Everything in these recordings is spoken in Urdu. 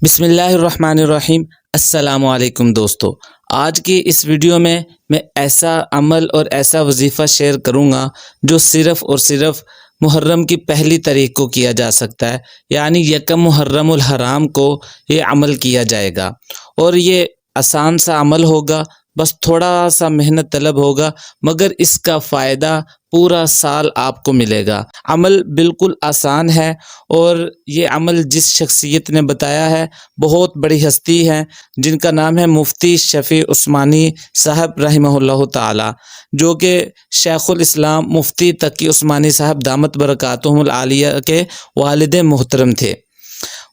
بسم اللہ الرحمن الرحیم۔ السلام علیکم دوستو، آج کی اس ویڈیو میں ایسا عمل اور ایسا وظیفہ شیئر کروں گا جو صرف اور صرف محرم کی پہلی تاریخ کو کیا جا سکتا ہے، یعنی یکم محرم الحرام کو یہ عمل کیا جائے گا، اور یہ آسان سا عمل ہوگا، بس تھوڑا سا محنت طلب ہوگا، مگر اس کا فائدہ پورا سال آپ کو ملے گا۔ عمل بالکل آسان ہے، اور یہ عمل جس شخصیت نے بتایا ہے بہت بڑی ہستی ہے، جن کا نام ہے مفتی شفیع عثمانی صاحب رحمہ اللہ تعالی، جو کہ شیخ الاسلام مفتی تقی عثمانی صاحب دامت برکاتہم العالیہ کے والد محترم تھے۔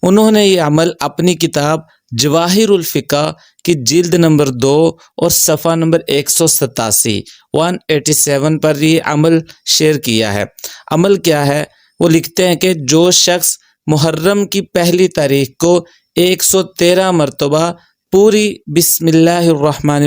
انہوں نے یہ عمل اپنی کتاب جواہر الفقہ کی جلد نمبر 2 اور صفحہ نمبر 187 پر یہ عمل شیئر کیا ہے۔ عمل کیا ہے؟ وہ لکھتے ہیں کہ جو شخص محرم کی پہلی تاریخ کو 113 مرتبہ پوری بسم اللہ الرحمن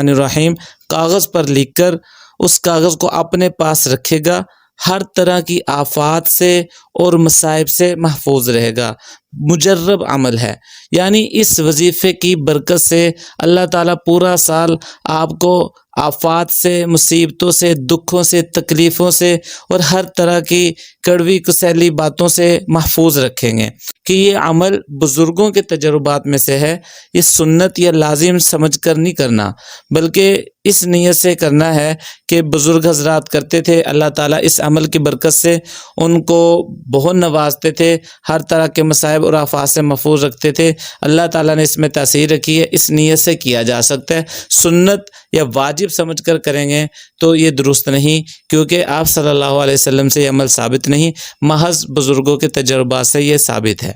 الرحیم کاغذ پر لکھ کر اس کاغذ کو اپنے پاس رکھے گا، ہر طرح کی آفات سے اور مصائب سے محفوظ رہے گا۔ مجرب عمل ہے، یعنی اس وظیفے کی برکت سے اللہ تعالیٰ پورا سال آپ کو آفات سے، مصیبتوں سے، دکھوں سے، تکلیفوں سے اور ہر طرح کی کڑوی کسیلی باتوں سے محفوظ رکھیں گے۔ کہ یہ عمل بزرگوں کے تجربات میں سے ہے، یہ سنت یا لازم سمجھ کر نہیں کرنا، بلکہ اس نیت سے کرنا ہے کہ بزرگ حضرات کرتے تھے، اللہ تعالیٰ اس عمل کی برکت سے ان کو بہت نوازتے تھے، ہر طرح کے مصائب اور آفات سے محفوظ رکھتے تھے۔ اللہ تعالیٰ نے اس میں تاثیر رکھی ہے، اس نیت سے کیا جا سکتا ہے۔ سنت یا واجب سمجھ کر کریں گے تو یہ درست نہیں، کیونکہ آپ صلی اللہ علیہ وسلم سے یہ عمل ثابت نہیں، محض بزرگوں کے تجربات سے یہ ثابت ہے۔